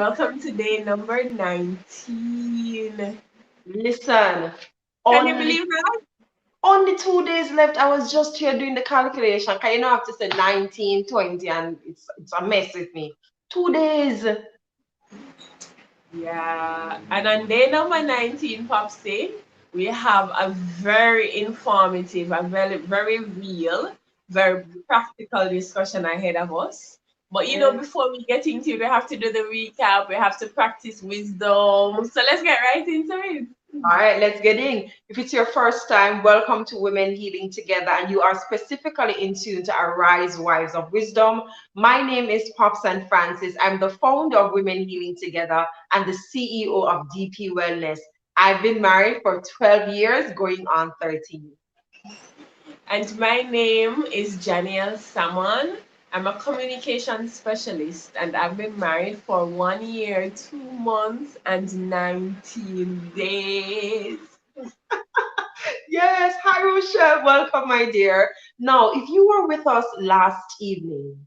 welcome to day number 19. Listen, Can you only believe that? only 2 days left. I was just here doing the calculation. Can you know I have to say 19, 20, and it's a mess with me. 2 days. Yeah, and on day number 19, Popsy, we have a very informative, a very real, very practical discussion ahead of us. But Yeah. before we get into it, we have to do the recap, we have to practice wisdom. So let's get right into it. All right, let's get in. If it's your first time, welcome to Women Healing Together, and you are specifically in tune to Arise Wives of Wisdom. My name is Popsann Francis. I'm the founder of Women Healing Together and the CEO of DP Wellness. I've been married for 12 years, going on 13. And my name is Janiel Salmon. I'm a communication specialist and I've been married for 1 year, 2 months, and 19 days. Yes, hi Rochelle, welcome, my dear. Now, if you were with us last evening,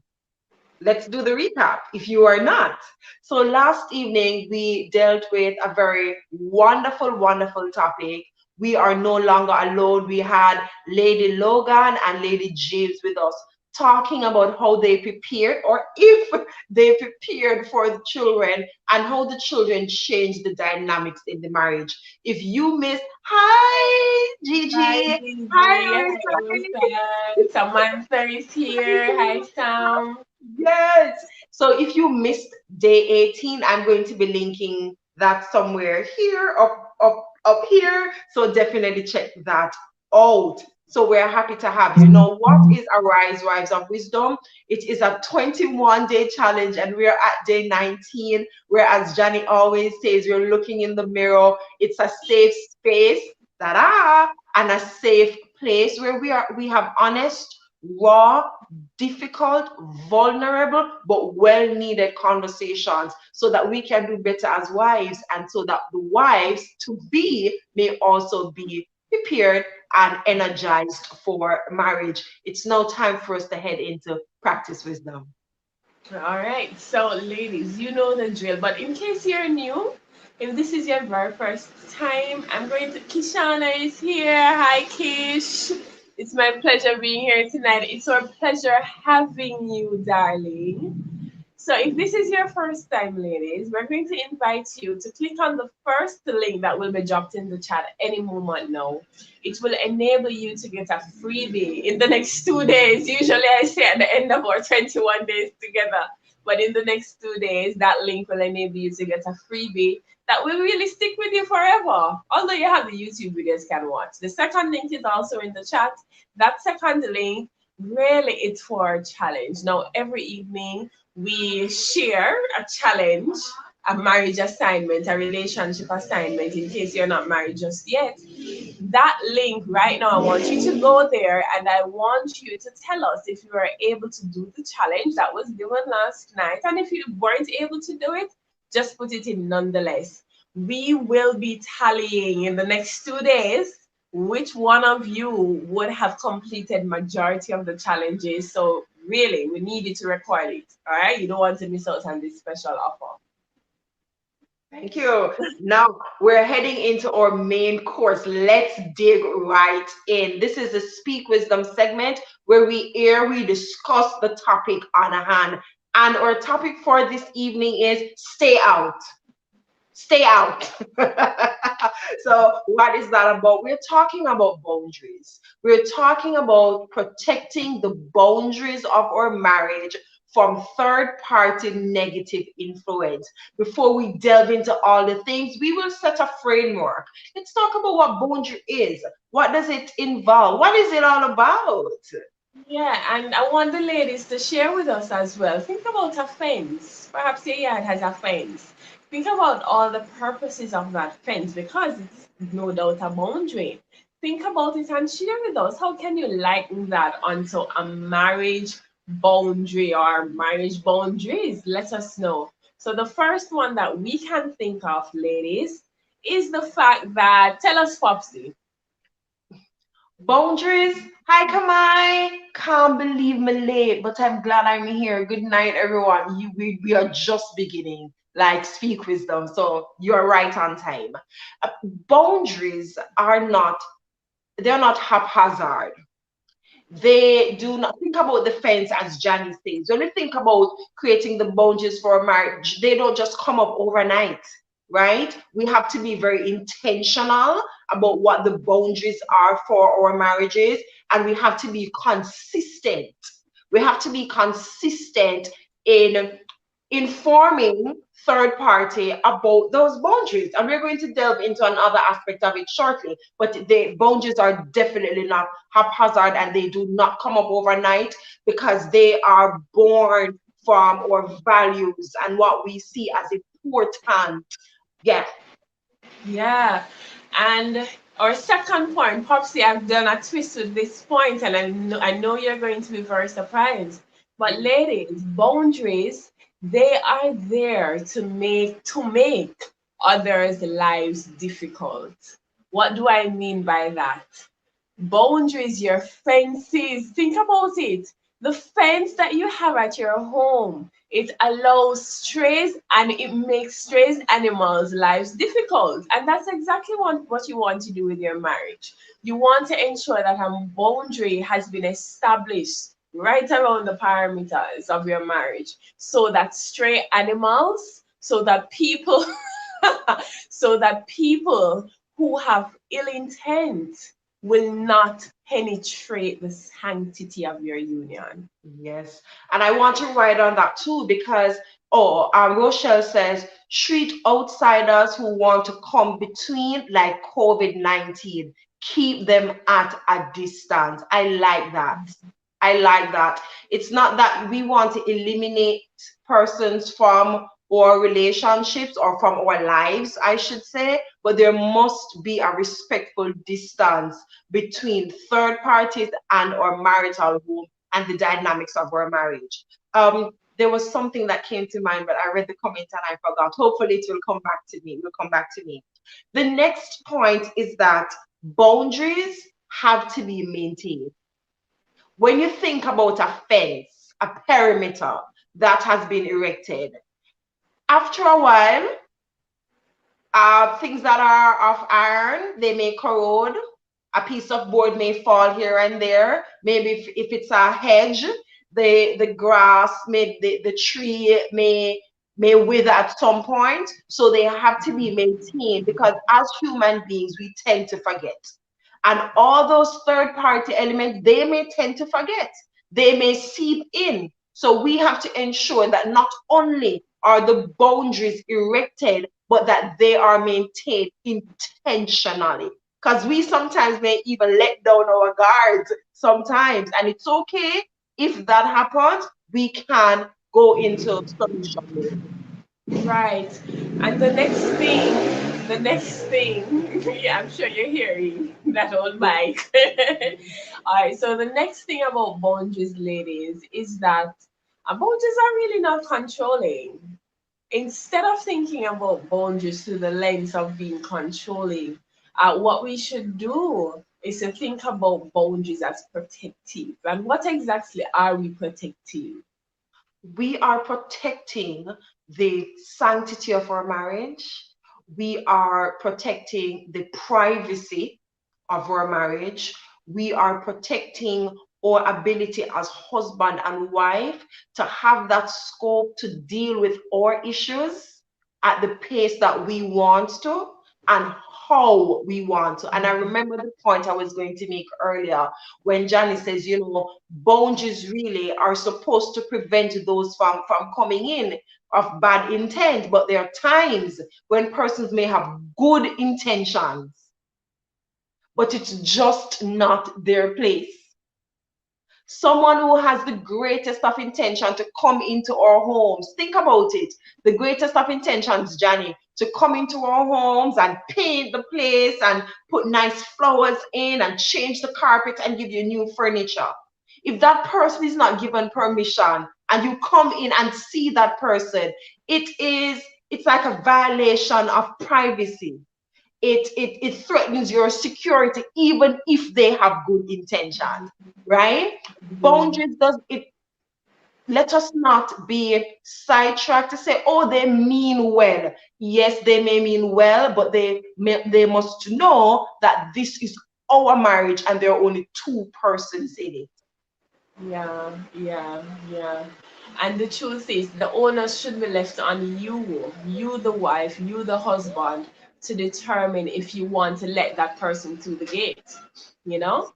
let's do the recap if you are not. So, last evening, we dealt with a very wonderful, wonderful topic. We are no longer alone. We had Lady Logan and Lady James with us talking about how they prepared or if they prepared for the children and how the children changed the dynamics in the marriage. If you missed, hi Hi, Gigi, Gigi. hi Hi, Rosa. Samantha is here. Hi, Sam. Yes. So if you missed day 18, I'm going to be linking that somewhere here, up here. So definitely check that out. So we're happy to have you. Now, what is Arise Wives of Wisdom? It is a 21-day challenge, and we're at day 19. Where, as Johnny always says, we're looking in the mirror. It's a safe space, ta-da, and a safe place where we have honest, raw, difficult, vulnerable, but well needed conversations so that we can do better as wives and so that the wives to be may also be prepared and energized for marriage. It's now time for us to head into practice wisdom. All right. So, ladies, you know the drill. But in case you're new, if this is your very first time, I'm going to. Kishana is here. Hi, Kish. It's my pleasure being here tonight. It's our pleasure having you, darling. So, if this is your first time, ladies, we're going to invite you to click on the first link that will be dropped in the chat any moment now. It will enable you to get a freebie in the next 2 days. Usually, I say at the end of our 21 days together. But in the next 2 days, that link will enable you to get a freebie that will really stick with you forever. Although you have the YouTube videos you can watch. The second link is also in the chat. That second link, really, it's for a challenge. Now, every evening, we share a challenge, a marriage assignment, a relationship assignment, in case you're not married just yet. That link right now, I want you to go there and I want you to tell us if you were able to do the challenge that was given last night. And if you weren't able to do it, just put it in nonetheless. We will be tallying in the next 2 days which one of you would have completed majority of the challenges. So really, we need you to record it. All right, you don't want to miss out on this special offer. Thank you. Now we're heading into our main course. Let's dig right in. This is the Speak Wisdom segment where we discuss the topic on hand. And our topic for this evening is stay out. Stay out. So, what is that about? We're talking about boundaries. We're talking about protecting the boundaries of our marriage from third party negative influence. Before we delve into all the things, we will set a framework. Let's talk about what boundary is. What does it involve? What is it all about? Yeah, and I want the ladies to share with us as well. Think about a fence. Perhaps your yard has a fence. Think about all the purposes of that fence because it's no doubt a boundary. Think about it and share with us. How can you liken that onto a marriage boundary or marriage boundaries? Let us know. So, the first one that we can think of, ladies, is the fact that, tell us, Popsy. Boundaries. Hi, Kamai. Can't believe me late, but I'm glad I'm here. Good night, everyone. We are just beginning. like speak wisdom. So you're right on time. Boundaries are not, they're not haphazard. They do not think about the fence as Johnny says. When we think about creating the boundaries for a marriage, they don't just come up overnight, right? We have to be very intentional about what the boundaries are for our marriages, and we have to be consistent. We have to be consistent in informing third party about those boundaries. And we're going to delve into another aspect of it shortly. But the boundaries are definitely not haphazard, and they do not come up overnight, because they are born from our values and what we see as important. Yeah. Yeah. And our second point, Popsy, I've done a twist with this point, and I know you're going to be very surprised. But ladies, boundaries, they are there to make others' lives difficult. What do I mean by that? Boundaries, your fences. Think about it. The fence that you have at your home, it allows strays and it makes strays animals' lives difficult. And that's exactly what you want to do with your marriage. You want to ensure that a boundary has been established right around the parameters of your marriage, so that stray animals, so that people, so that people who have ill intent will not penetrate the sanctity of your union. Yes, and I want to write on that too, because Rochelle says treat outsiders who want to come between, like COVID-19. Keep them at a distance. I like that. I like that. It's not that we want to eliminate persons from our relationships or from our lives, I should say, but there must be a respectful distance between third parties and our marital home and the dynamics of our marriage. There was something that came to mind, but I read the comment and I forgot. Hopefully, it will come back to me. It will come back to me. The next point is that boundaries have to be maintained. When you think about a fence, a perimeter that has been erected, after a while, things that are of iron, they may corrode. A piece of board may fall here and there. Maybe if it's a hedge, the grass, the tree may wither at some point. So they have to be maintained, because as human beings, we tend to forget. And all those third party elements, they may tend to forget. They may seep in. So we have to ensure that not only are the boundaries erected, but that they are maintained intentionally. Because we sometimes may even let down our guards sometimes. And it's okay if that happens, we can go into solution mode. Right. And the next thing, yeah, I'm sure you're hearing that old mic. All right. So the next thing about boundaries, ladies, is that boundaries are really not controlling. Instead of thinking about boundaries through the lens of being controlling, what we should do is to think about boundaries as protective. And what exactly are we protecting? We are protecting the sanctity of our marriage. We are protecting the privacy of our marriage. We are protecting our ability as husband and wife to have that scope to deal with our issues at the pace that we want to and how we want to. And I remember the point I was going to make earlier when Johnny says, boundaries really are supposed to prevent those from coming in of bad intent. But there are times when persons may have good intentions, but it's just not their place. Someone who has the greatest of intention to come into our homes. Think about it. The greatest of intentions, Johnny, to come into our homes and paint the place and put nice flowers in and change the carpet and give you new furniture. If that person is not given permission and you come in and see that person, it's like a violation of privacy. It threatens your security even if they have good intentions, right? Mhm. Boundaries does it. let us not be sidetracked to say, oh, they mean well. Yes, they may mean well, but they must know that this is our marriage and there are only two persons in it. Yeah, yeah, yeah. And the truth is, the onus should be left on you the wife, you the husband, to determine if you want to let that person through the gate. You know,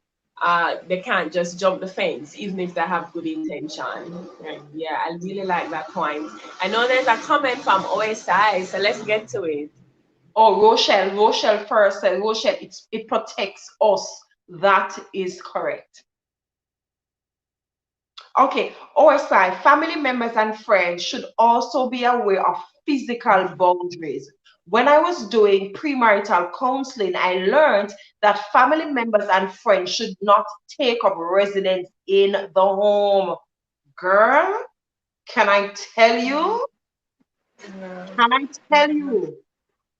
they can't just jump the fence, even if they have good intention. Right? Yeah, I really like that point. I know there's a comment from OSI, so let's get to it. Oh, Rochelle first said, Rochelle, it protects us. That is correct. Okay, OSI, family members and friends should also be aware of physical boundaries. When I was doing premarital counseling, I learned that family members and friends should not take up residence in the home. Girl, can I tell you? Yeah. Can I tell you?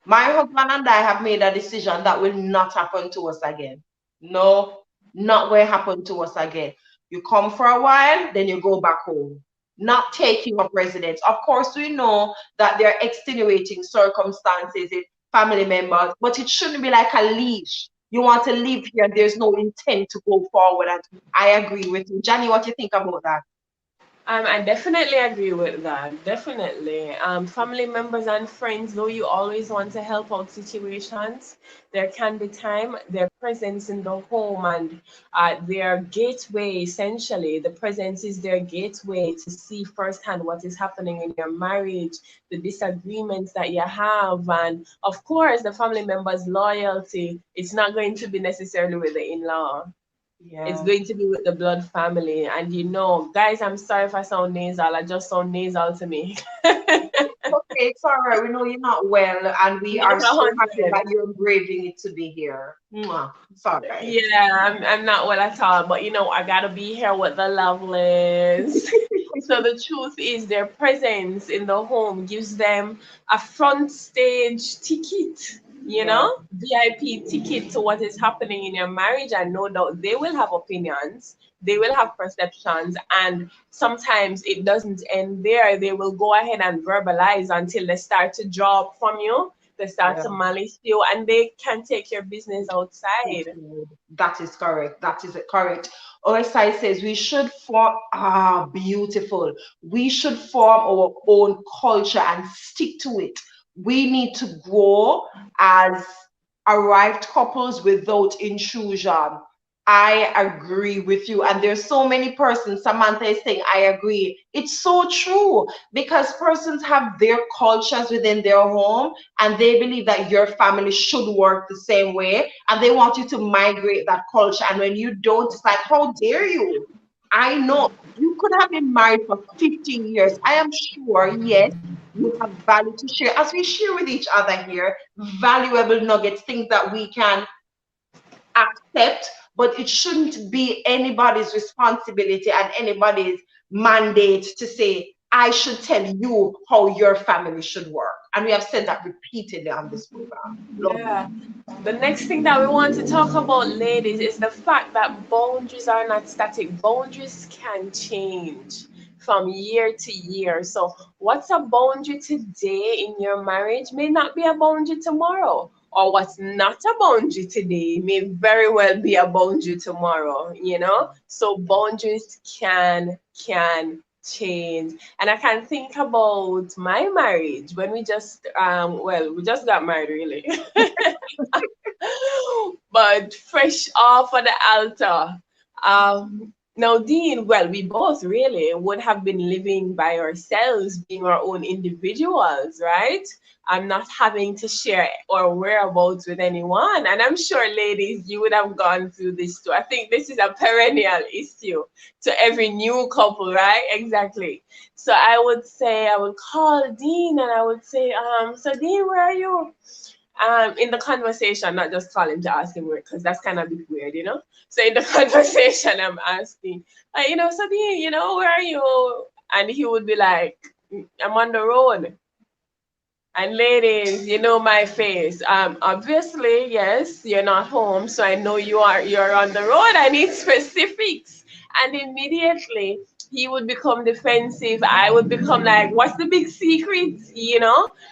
My husband and I have made a decision that will not happen to us again. No, not going to happen to us again. You come for a while, then you go back home. Not taking up residence. Of course, we know that there are extenuating circumstances in family members, but it shouldn't be like a leash. You want to live here, there's no intent to go forward. And I agree with you. Johnny, what do you think about that? I definitely agree with that. Definitely. Family members and friends, though you always want to help out situations, there can be time, their presence in the home and their gateway, essentially. The presence is their gateway to see firsthand what is happening in your marriage, the disagreements that you have, and of course, the family members' loyalty. It's not going to be necessarily with the in law. It's Yeah. going to be with the blood family. And guys, I'm sorry if I sound nasal. I just sound nasal to me. Okay, it's all right. We know you're not well, and we Not are a so happy hundred. that you're braving it to be here. Mwah. It's all right. Yeah, I'm not well at all, but I gotta be here with the lovelies. So the truth is, their presence in the home gives them a front stage ticket, Yeah, VIP ticket to what is happening in your marriage. And no doubt they will have opinions, they will have perceptions, and sometimes it doesn't end there. They will go ahead and verbalize until they start to draw up from you, they start yeah. to malice you, and they can take your business outside. That is correct. That is correct. OSI says we should form, beautiful. We should form our own culture and stick to it. We need to grow as arrived couples without intrusion. I agree with you. And there's so many persons, Samantha is saying, I agree. It's so true because persons have their cultures within their home and they believe that your family should work the same way and they want you to migrate that culture. And when you don't, it's like, how dare you? I know you could have been married for 15 years. I am sure, yes, you have value to share as we share with each other here, valuable nuggets, things that we can accept, but it shouldn't be anybody's responsibility and anybody's mandate to say, I should tell you how your family should work. And we have said that repeatedly on this program. Lovely. Yeah. The next thing that we want to talk about, ladies, is the fact that boundaries are not static. Boundaries can change from year to year. So, what's a boundary today in your marriage may not be a boundary tomorrow. Or what's not a boundary today may very well be a boundary tomorrow. So boundaries can change. And I can think about my marriage when we just got married really. But fresh off of the altar. Now, Dean, well, we both really would have been living by ourselves, being our own individuals, right? I'm not having to share our whereabouts with anyone. And I'm sure, ladies, you would have gone through this too. I think this is a perennial issue to every new couple, right? Exactly. So I would say, I would call Dean and I would say, so Dean, where are you? In the conversation, not just calling to ask him where, because that's kind of a bit weird. So in the conversation, I'm asking, Sabine, where are you? And he would be like, I'm on the road. And ladies, you know my face. Obviously, yes, you're not home, so I know you're on the road. I need specifics. And immediately he would become defensive. I would become like, what's the big secret?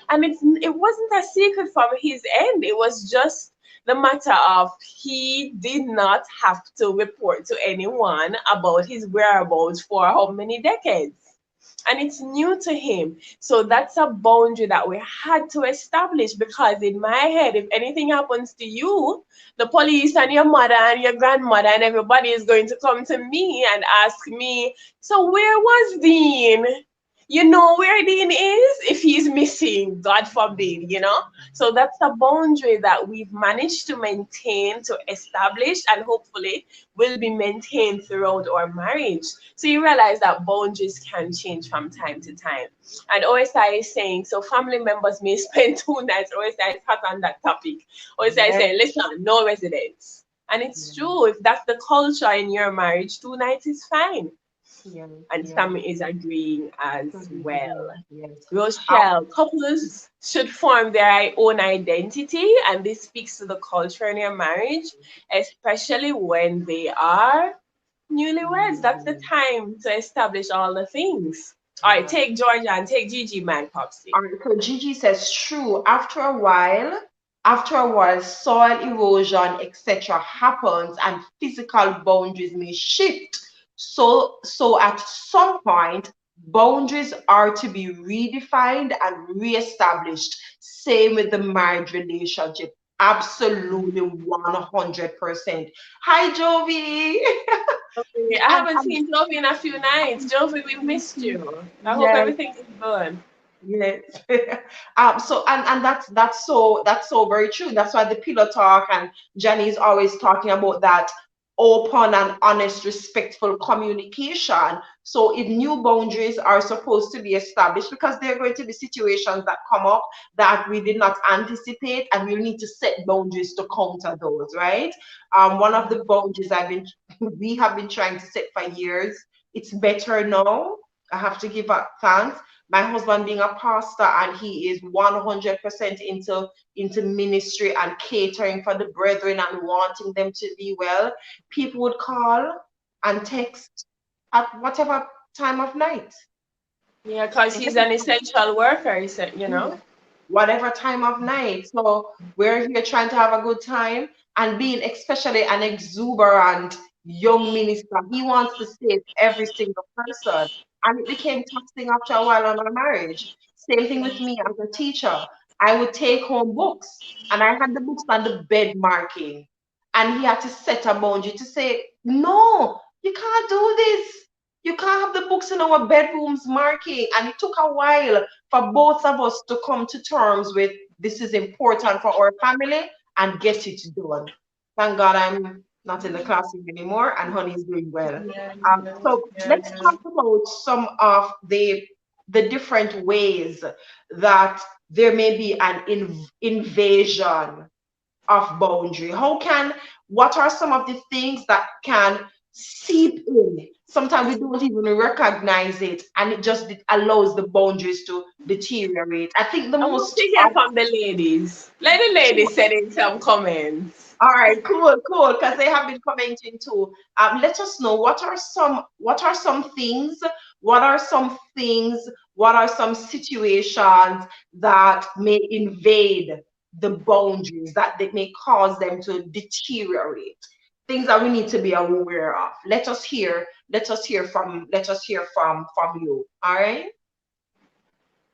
And it wasn't a secret from his end. It was just the matter of he did not have to report to anyone about his whereabouts for how many decades. And it's new to him. So that's a boundary that we had to establish, because in my head, if anything happens to you, the police and your mother and your grandmother and everybody is going to come to me and ask me, so where was Dean? You know where Dean is if he's missing, God forbid. So that's a boundary that we've managed to maintain, to establish, and hopefully will be maintained throughout our marriage. So you realize that boundaries can change from time to time. And OSI is saying, so family members may spend 2 nights. OSI is hot on that topic. OSI is Yes, saying, listen, no residence. And it's yes, true. If that's the culture in your marriage, 2 nights is fine. yes, And yes. Sam is agreeing as well. Yes. Rochelle, couples should form their own identity, and this speaks to the culture in your marriage, especially when they are newlyweds. That's the time to establish all the things. All right, Yeah. take Georgia and take Gigi, man, Popsy. All right, so Gigi says, true. After a while, soil erosion, etc., happens, and physical boundaries may shift. So at some point, boundaries are to be redefined and reestablished. Same with the marriage relationship. Absolutely 100%. Hi, Jovi. Okay, I And, haven't seen Jovi in a few nights. Jovi, we missed and you. I hope yes, everything is good. yes. So and that's so very true. That's why the pillow talk and Jenny is always talking about that open and honest, respectful communication. So if new boundaries are supposed to be established, because there are going to be situations that come up that we did not anticipate, and we'll need to set boundaries to counter those, right? One of the boundaries we have been trying to set for years. It's better now. I have to give up thanks. My husband being a pastor, and he is 100% into ministry and catering for the brethren and wanting them to be well. People would call and text at whatever time of night. Yeah, because he's an essential worker, he said. Whatever time of night. So we're here trying to have a good time, and being especially an exuberant young minister, he wants to save every single person. And it became taxing after a while on our marriage. Same thing with me as a teacher. I would take home books, and I had the books on the bed marking. And he had to set a boundary to say, no, you can't do this. You can't have the books in our bedrooms marking. And it took a while for both of us to come to terms with, this is important for our family, and get it done. Thank God I'm not in the classroom anymore, and honey is doing well. Yeah, So yeah, let's yeah. talk about some of the different ways that there may be an invasion of boundary. What are some of the things that can seep in? Sometimes we don't even recognize it, and it just allows the boundaries to deteriorate. I think the I want most to hear from the ladies. Let the ladies send in some comments. all right, cool, because they have been commenting too. Let us know, what are some things, what are some situations that may invade the boundaries, that they may cause them to deteriorate. Things that we need to be aware of. Let us hear from you. All right,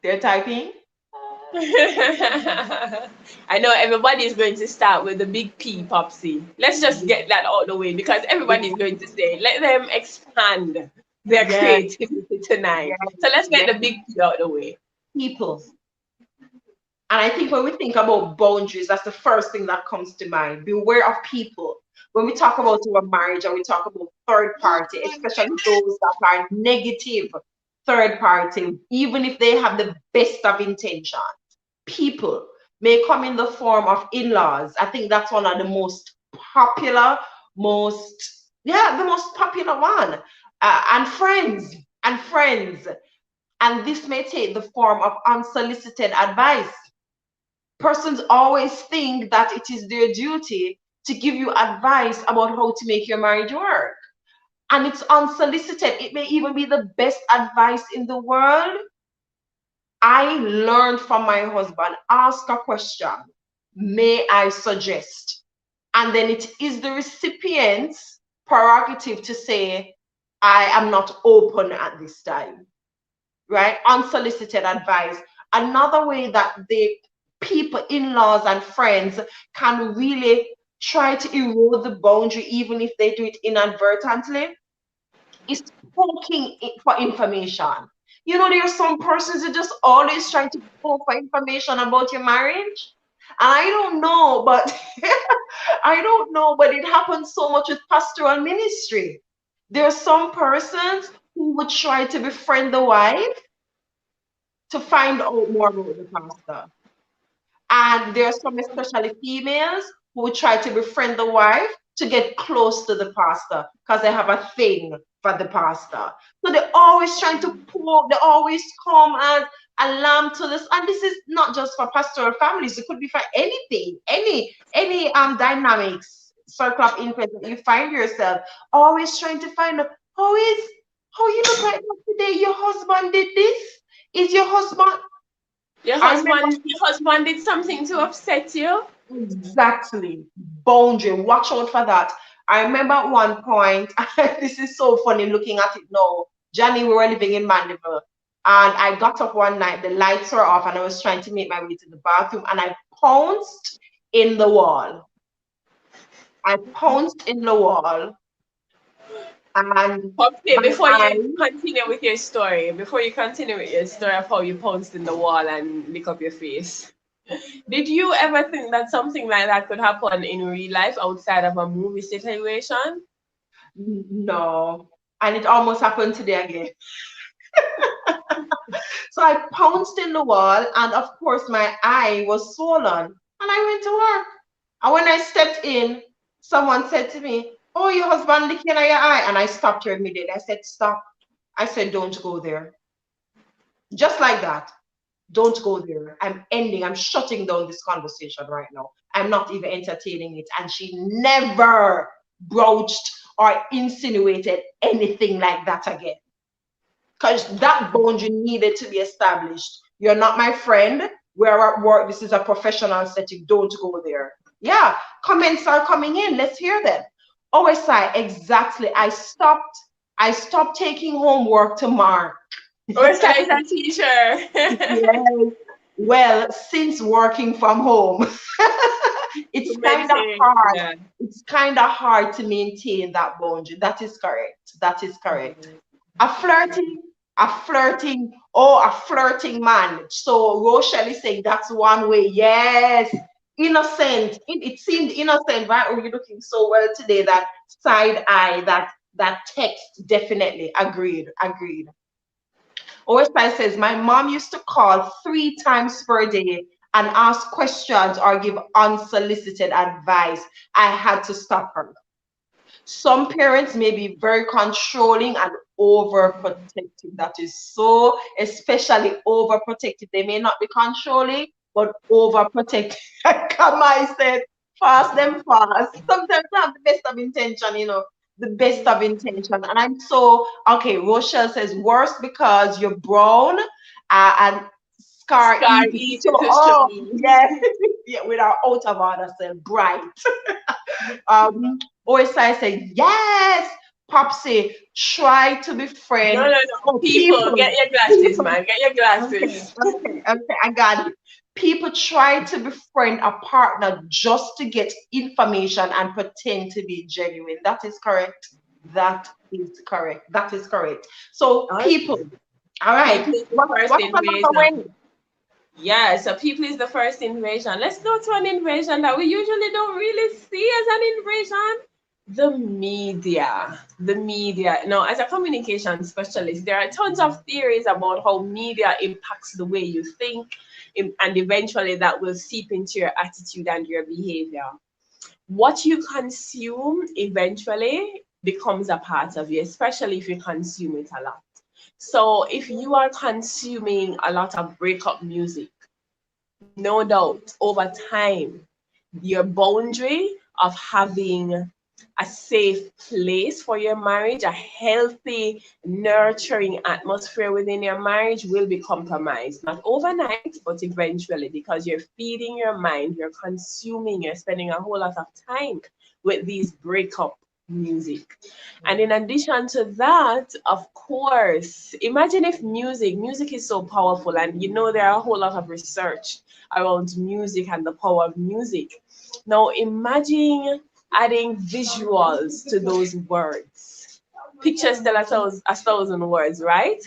they're typing. I know everybody is going to start with the big P, Popsy. Let's just get that out of the way, because everybody is going to say, let them expand their Yes, creativity tonight. yes, So let's get yes. the big P out of the way. People. And I think when we think about boundaries, that's the first thing that comes to mind. Beware of people. When we talk about our marriage and we talk about third party, especially those that are negative third party, even if they have the best of intention, people may come in the form of in-laws. I think that's one of the most popular, the most popular one. And friends. And this may take the form of unsolicited advice. Persons always think that it is their duty to give you advice about how to make your marriage work. and it's unsolicited. It may even be the best advice in the world. I learned from my husband, ask a question, may I suggest? And then it is the recipient's prerogative to say, I am not open at this time, right? Unsolicited advice. Another way that the people, in-laws and friends can really try to erode the boundary, even if they do it inadvertently, is poking it for information. You know, there are some persons who just always trying to poke for information about your marriage. And I don't know, but I don't know, but it happens so much with pastoral ministry. There are some persons who would try to befriend the wife to find out more about the pastor. And there are some, especially females, who would try to befriend the wife to get close to the pastor because they have a thing for the pastor. So they're always trying to poke, they always come as a lamb to this. And this is not just for pastoral families, it could be for anything, any dynamics, circle of influence that you find yourself, always trying to find out how you look like that today. Your husband did this. Is your husband? I remember Your husband did something to upset you? exactly, boundary. Watch out for that. I remember at one point, this is so funny looking at it now. Johnny, we were living in Mandeville, and I got up one night, the lights were off, and I was trying to make my way to the bathroom, and I pounced in the wall. I pounced in the wall, and Okay, my eyes, before you continue with your story of how you pounced in the wall and lick up your face, did you ever think that something like that could happen in real life outside of a movie situation? no, and it almost happened today again. So I pounced in the wall, and of course, my eye was swollen, and I went to work. And when I stepped in, someone said to me, "Oh, your husband licking at your eye." And I stopped her immediately. I said, "Stop." I said, "Don't go there." Just like that. Don't go there. I'm shutting down this conversation right now. I'm not even entertaining it. And she never broached or insinuated anything like that again, because that boundary needed to be established. You're not my friend. We're at work. This is a professional setting. Don't go there. Yeah, comments are coming in. Let's hear them. OSI, exactly. I stopped taking homework to mark. Or is a teacher? Yes. Well, since working from home, To it's kind of maintain, hard. yeah. It's kind of hard to maintain that boundary. That is correct. That is correct. A flirting, a flirting man. So Rochelle is saying that's one way. Yes, innocent. It seemed innocent, right? Oh, you're looking so well today. That side eye, that text, definitely. Agreed, agreed. Orsai says, my mom used to call 3 times per day and ask questions or give unsolicited advice. I had to stop her. Some parents may be very controlling and overprotective. That is so, especially overprotective. They may not be controlling, but overprotective. Come, I said, fast them fast. Sometimes I have the best of intention, the best of intention. And I'm so, okay, Rochelle says, worse because you're brown and scar Scar easy to easy show. to Oh, show. yeah, yeah, with our out of order self, bright. OSI say, yes, Popsy, try to No, befriend no, no. oh, People, people. get your glasses, People. man. Get your Okay, glasses. okay, okay, I got it. People try to befriend a partner just to get information and pretend to be genuine. That is correct. That is correct. That is correct. So All right. people, all right. People is the first What's another way? invasion. Yeah, so people is the first invasion. Let's go to an invasion that we usually don't really see as an invasion. The media. The media. Now, as a communication specialist, there are tons of theories about how media impacts the way you think, and eventually that will seep into your attitude and your behavior. What you consume eventually becomes a part of you, especially if you consume it a lot. So if you are consuming a lot of breakup music, no doubt over time, your boundary of having a safe place for your marriage, a healthy, nurturing atmosphere within your marriage will be compromised. Not overnight, but eventually, because you're feeding your mind, you're consuming, you're spending a whole lot of time with these breakup music. And in addition to that, of course, imagine if music is so powerful, and you know there are a whole lot of research around music and the power of music. Now imagine adding visuals to those words. Pictures tell a thousand words, right?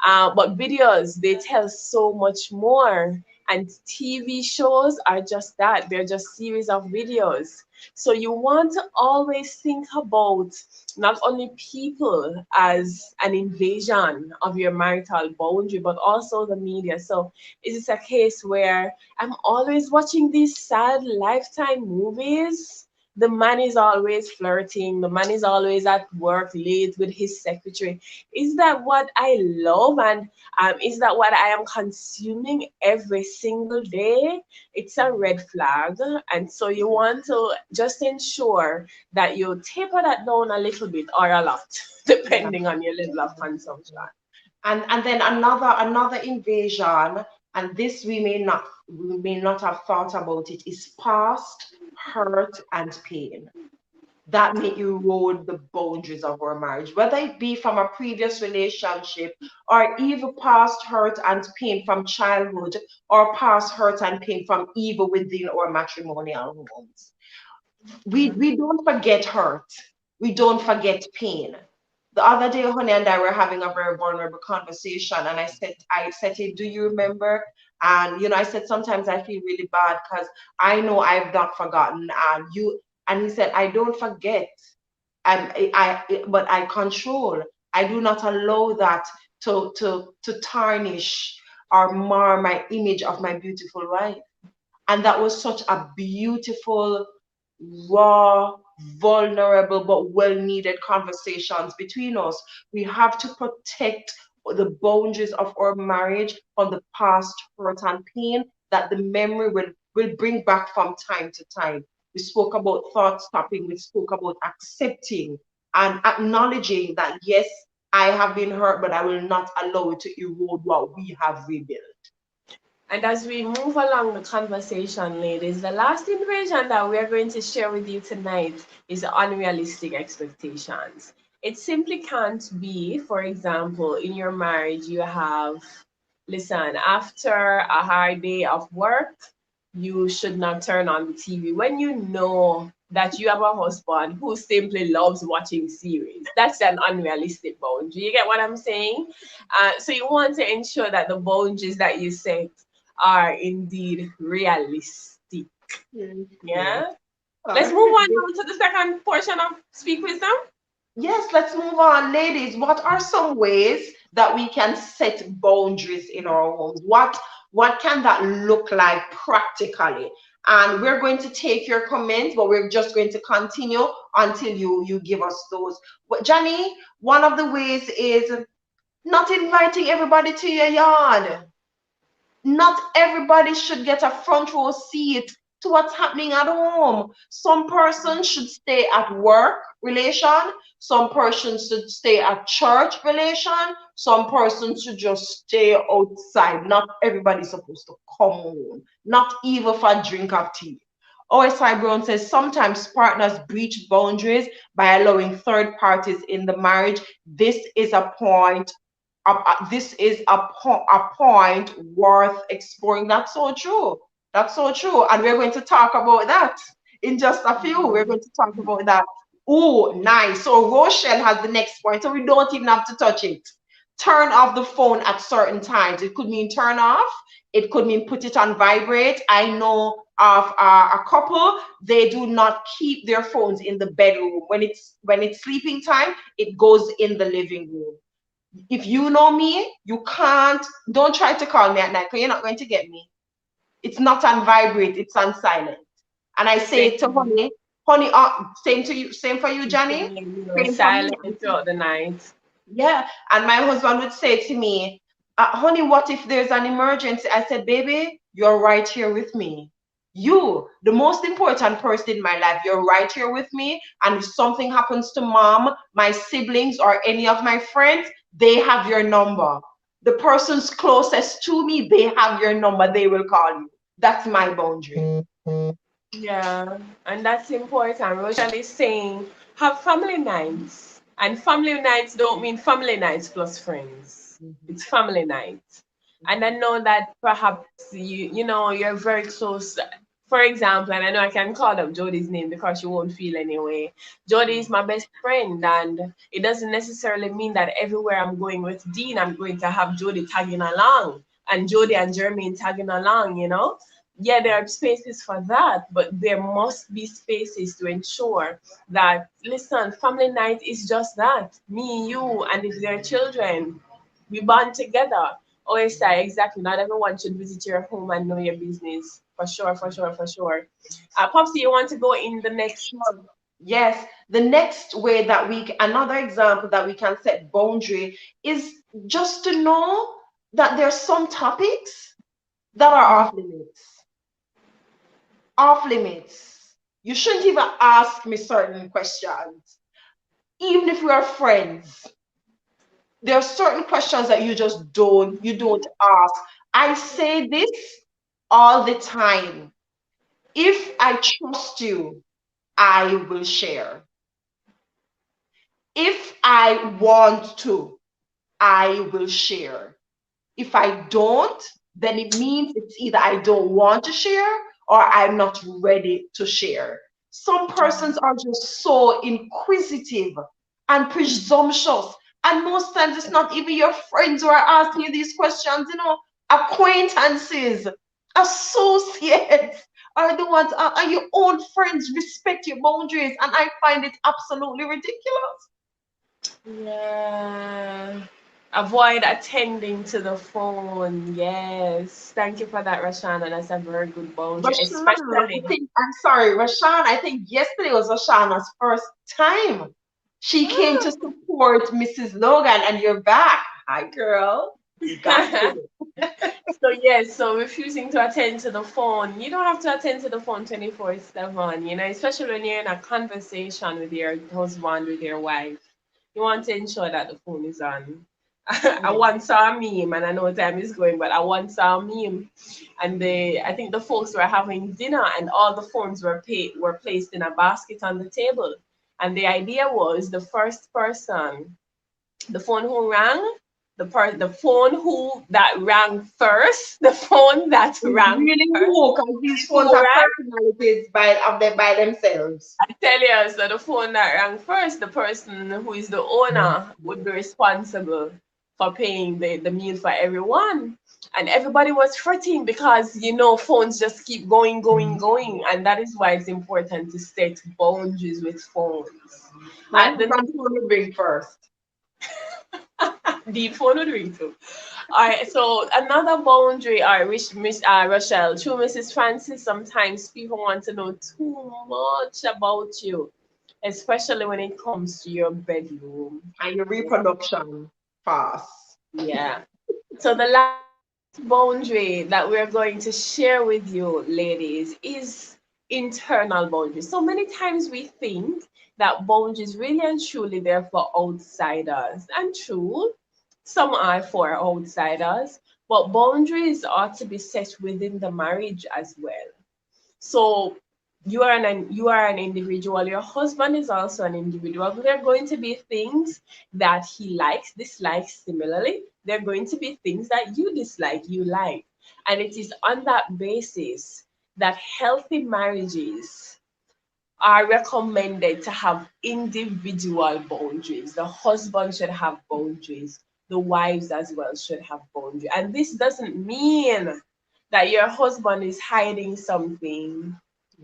But videos, they tell so much more. And TV shows are just that. They're just series of videos. So you want to always think about not only people as an invasion of your marital boundary, but also the media. So is it a case where I'm always watching these sad Lifetime movies? The man is always flirting, the man is always at work late with his secretary. Is that what I love? And is that what I am consuming every single day? It's a red flag. And so you want to just ensure that you taper that down a little bit or a lot, Yeah. depending on your level of consumption. And then another invasion, and this we may not have thought about it, is past hurt and pain that may erode the boundaries of our marriage, whether it be from a previous relationship or even past hurt and pain from childhood or past hurt and pain from even within our matrimonial homes. We don't forget hurt. We don't forget pain. The other day, honey and I were having a very vulnerable conversation, and I said to him, "Do you remember?" And I said, "Sometimes I feel really bad because I know I've not forgotten." And he said, "I don't forget, but I control. I do not allow that to tarnish or mar my image of my beautiful wife." And that was such a beautiful, raw, vulnerable, but well needed conversations between us. We have to protect the boundaries of our marriage from the past hurt and pain that the memory will bring back from time to time. We spoke about thought stopping, we spoke about accepting and acknowledging that, yes, I have been hurt, but I will not allow it to erode what we have rebuilt. And as we move along the conversation, ladies, the last invasion that we are going to share with you tonight is unrealistic expectations. It simply can't be, for example, in your marriage, you have, listen, after a hard day of work, you should not turn on the TV when you know that you have a husband who simply loves watching series. That's an unrealistic boundary. You get what I'm saying? So you want to ensure that the boundaries that you set are indeed realistic. Yes, yes. Yeah. All Let's move on right. now to the second portion of Speak Wisdom. Yes, let's move on. Ladies, what are some ways that we can set boundaries in our homes? What can that look like practically? And we're going to take your comments, but we're just going to continue until you give us those. But Johnny, one of the ways is not inviting everybody to your yard. Not everybody should get a front row seat to what's happening at home. Some person should stay at work relation, some person should stay at church relation, some person should just stay outside. Not everybody's supposed to come home, not even for a drink of tea. OSI Brown says sometimes partners breach boundaries by allowing third parties in the marriage. This is a point worth exploring. That's so true. That's so true. And we're going to talk about that in just a few. We're going to talk about that. Oh, nice. So Rochelle has the next point. So we don't even have to touch it. Turn off the phone at certain times. It could mean turn off. It could mean put it on vibrate. I know of a couple, they do not keep their phones in the bedroom. When it's sleeping time, it goes in the living room. If you know me, don't try to call me at night because you're not going to get me. It's not on vibrate, it's on silent. And I say it to Same, honey, same to you, same for you, Johnny. Same for me. silent throughout the night. Yeah. And my husband would say to me, honey, what if there's an emergency? I said, baby, you're right here with me. You, the most important person in my life, you're right here with me. And if something happens to mom, my siblings, or any of my friends, they have your number. The persons closest to me, they have your number. They will call you. That's my boundary. Yeah, and that's important. Rochelle is saying have family nights. And family nights don't mean family nights plus friends. It's family nights. And I know that perhaps you're very close. For example, and I know I can call up Jody's name because you won't feel anyway. Jody is my best friend, and it doesn't necessarily mean that everywhere I'm going with Dean, I'm going to have Jody tagging along and Jody and Jermaine tagging along. Yeah, there are spaces for that, but there must be spaces to ensure that, listen, family night is just that. Me, you, and if there are children, we bond together. Oh, yes, sir, exactly. Not everyone should visit your home and know your business. For sure, for sure, for sure. Popsy, you want to go in the next? Sure. Yes, the next way that another example that we can set boundary is just to know that there's some topics that are Mhm. off limits. Off limits. You shouldn't even ask me certain questions. Even if we are friends, there are certain questions that you don't ask. I say this all the time. If I trust you, I will share. If I want to, I will share. If I don't, then it means it's either I don't want to share or I'm not ready to share. Some persons are just so inquisitive and presumptuous. And most times it's not even your friends who are asking you these questions, acquaintances, associates are the ones, are your own friends. Respect your boundaries. And I find it absolutely ridiculous. Yeah. Avoid attending to the phone. Yes. Thank you for that, Rashana. That's a very good boundary, especially. I'm sorry, Rashawn, I think yesterday was Rashana's first time. She came to support Mrs. Logan and you're back. Hi, girl. You got it. So yes, so refusing to attend to the phone. You don't have to attend to the phone 24/7, especially when you're in a conversation with your husband, with your wife. You want to ensure that the phone is on. I Mm. once saw a meme, and I know time is going, but I once saw a meme, and I think the folks were having dinner, and all the phones were placed in a basket on the table, and the idea was the phone who rang, the phone who that rang first, the phone that It's rang really first, cool because these phones who have rang. personalities of them by themselves. I tell you, so the phone that rang first, the person who is the owner would be responsible for paying the meal for everyone. And everybody was fretting because, phones just keep going, going, going. And that is why it's important to set boundaries with phones. My The husband next, phone will ring first. the phone would ring too. All right, so another boundary, all right, Miss Rochelle, true Mrs. Francis, sometimes people want to know too much about you, especially when it comes to your bedroom. And your reproduction fast. Yeah. So the last boundary that we're going to share with you, ladies, is internal boundaries. So many times we think that boundaries really and truly they're for outsiders. And true, some are for outsiders, but boundaries ought to be set within the marriage as well. So you are an individual. Your husband is also an individual. There are going to be things that he likes, dislikes similarly. There are going to be things that you dislike, you like. And it is on that basis that healthy marriages are recommended to have individual boundaries. The husband should have boundaries. The wives as well should have boundaries. And this doesn't mean that your husband is hiding something.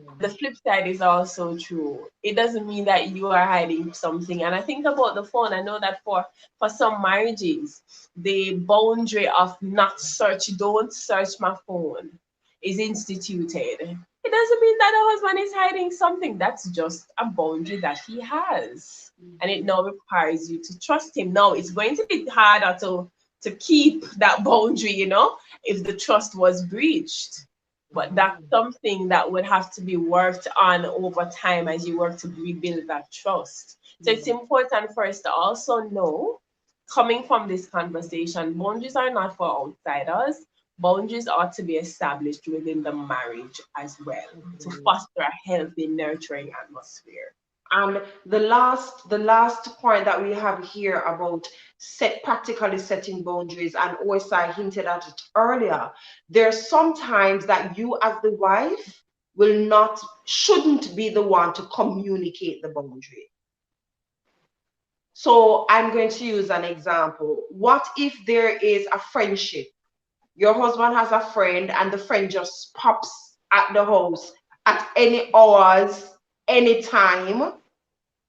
And the flip side is also true. It doesn't mean that you are hiding something. And I think about the phone. I know that for some marriages, the boundary of don't search my phone is instituted. It doesn't mean that the husband is hiding something. That's just a boundary that he has. And it now requires you to trust him. Now it's going to be harder to keep that boundary, if the trust was breached. But that's something that would have to be worked on over time as you work to rebuild that trust. So it's important for us to also know, coming from this conversation, boundaries are not for outsiders. Boundaries ought to be established within the marriage as well to foster a healthy, nurturing atmosphere. And the last point that we have here about practically setting boundaries, and OSI hinted at it earlier. There's sometimes that you as the wife shouldn't be the one to communicate the boundary. So I'm going to use an example. What if there is a friendship? Your husband has a friend and the friend just pops at the house at any hours, any time.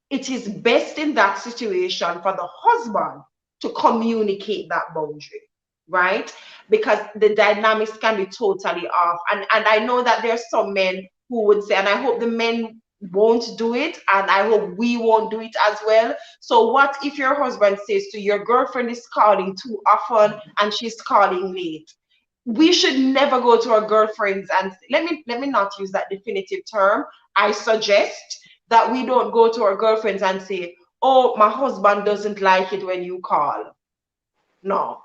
It is best in that situation for the husband to communicate that boundary, right? Because the dynamics can be totally off. And I know that there's some men who would say, and I hope the men won't do it, and I hope we won't do it as well. So what if your husband says to your girlfriend is calling too often and she's calling late? We should never go to our girlfriends and let me not use that definitive term. I suggest that we don't go to our girlfriends and say, oh, my husband doesn't like it when you call. No,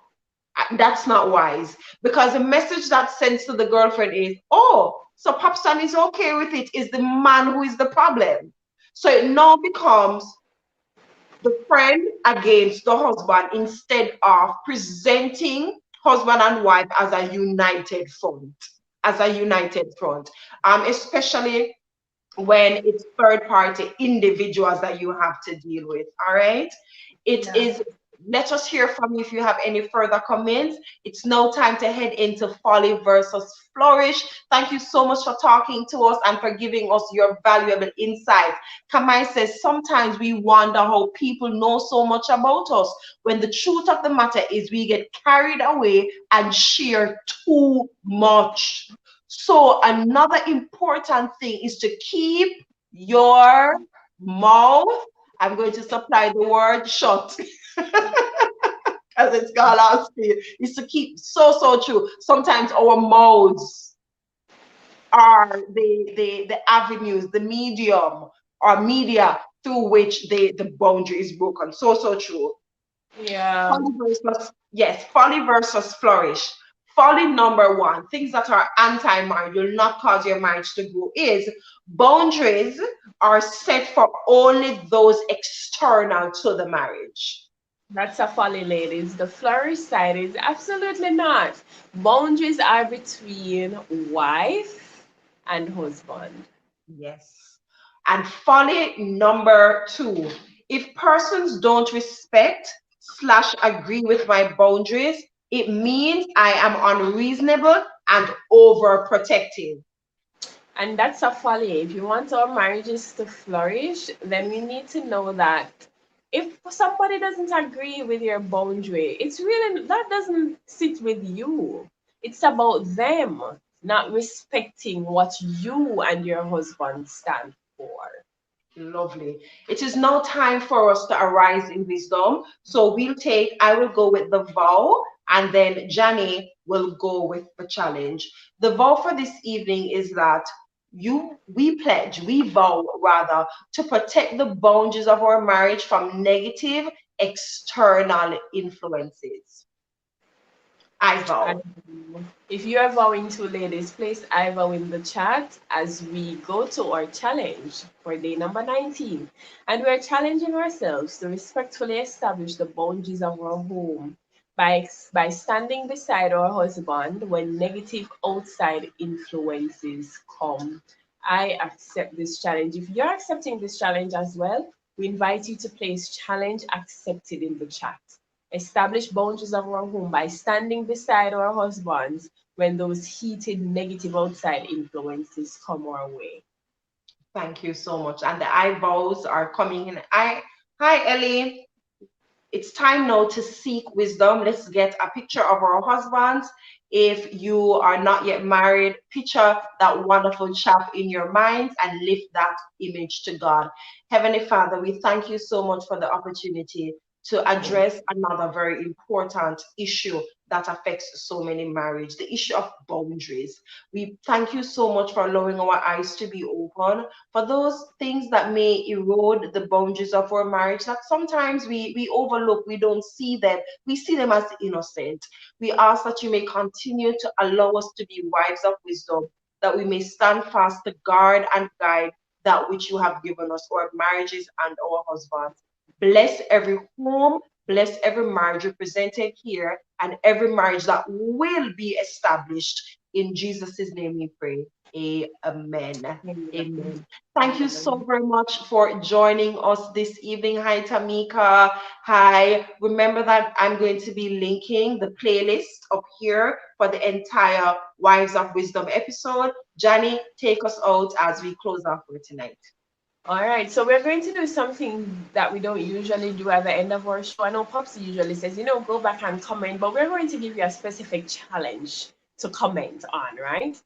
that's not wise, because the message that sends to the girlfriend is, oh, so Popsann is okay with it, is the man who is the problem. So it now becomes the friend against the husband instead of presenting husband and wife as a united front, especially when it's third party individuals that you have to deal with. All right. It Yeah. is, let us hear from you if you have any further comments. It's now time to head into Folly versus Flourish. Thank you so much for talking to us and for giving us your valuable insights. Kamai says, sometimes we wonder how people know so much about us when the truth of the matter is we get carried away and share too much. So another important thing is to keep your mouth, I'm going to supply the word shut because it's gone out here, is to keep, so true. Sometimes our mouths are the avenues, the medium or media through which the boundary is broken. So true. Yeah. Folly versus, yes, folly versus flourish. Folly number one, things that are anti-marriage, will not cause your marriage to grow, is boundaries are set for only those external to the marriage. That's a folly, ladies. The flourish side is absolutely not. Boundaries are between wife and husband. Yes. And folly number two, if persons don't respect slash agree with my boundaries, it means I am unreasonable and overprotective. And that's a folly. If you want our marriages to flourish, then we need to know that if somebody doesn't agree with your boundary, it's really that doesn't sit with you. It's about them not respecting what you and your husband stand for. Lovely. It is now time for us to arise in wisdom. So I will go with the vow, and then Jani will go with the challenge. The vow for this evening is that we vow rather, to protect the boundaries of our marriage from negative external influences. I vow. And if you are vowing to, ladies, place I vow in the chat as we go to our challenge for day number 19. And we're challenging ourselves to respectfully establish the boundaries of our home by standing beside our husband when negative outside influences come. I accept this challenge. If you're accepting this challenge as well, we invite you to place challenge accepted in the chat. Establish boundaries of our home by standing beside our husbands when those heated negative outside influences come our way. Thank you so much. And the I vows are coming in. Hi, Ellie. It's time now to seek wisdom. Let's get a picture of our husbands. If you are not yet married, picture that wonderful chap in your minds and lift that image to God. Heavenly Father, we thank you so much for the opportunity to address another very important issue that affects so many marriages, the issue of boundaries. We thank you so much for allowing our eyes to be open for those things that may erode the boundaries of our marriage that sometimes we overlook, we don't see them, we see them as innocent. We ask that you may continue to allow us to be wives of wisdom, that we may stand fast to guard and guide that which you have given us, our marriages and our husbands. Bless every home, bless every marriage represented here, and every marriage that will be established. In Jesus' name we pray. Amen. Amen. Thank you so very much for joining us this evening. Hi, Tamika. Hi. Remember that I'm going to be linking the playlist up here for the entire Wives of Wisdom episode. Johnny, take us out as we close off for tonight. All right, so we're going to do something that we don't usually do at the end of our show. I know Pops usually says, go back and comment, but we're going to give you a specific challenge to comment on, right?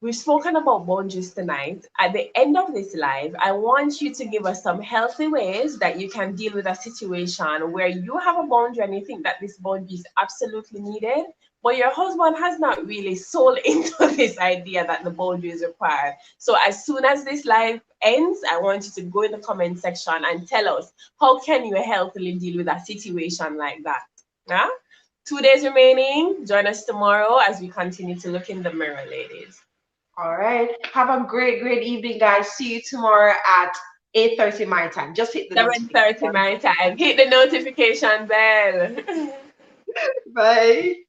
We've spoken about boundaries tonight. At the end of this live, I want you to give us some healthy ways that you can deal with a situation where you have a boundary and you think that this boundary is absolutely needed, but your husband has not really sold into this idea that the boundary is required. So as soon as this live ends, I want you to go in the comment section and tell us how can you healthily deal with a situation like that. Yeah? 2 days remaining. Join us tomorrow as we continue to look in the mirror, ladies. All right. Have a great, great evening, guys. See you tomorrow at 8:30 my time. Just hit the 7:30 notification. my time. Hit the notification bell. Bye.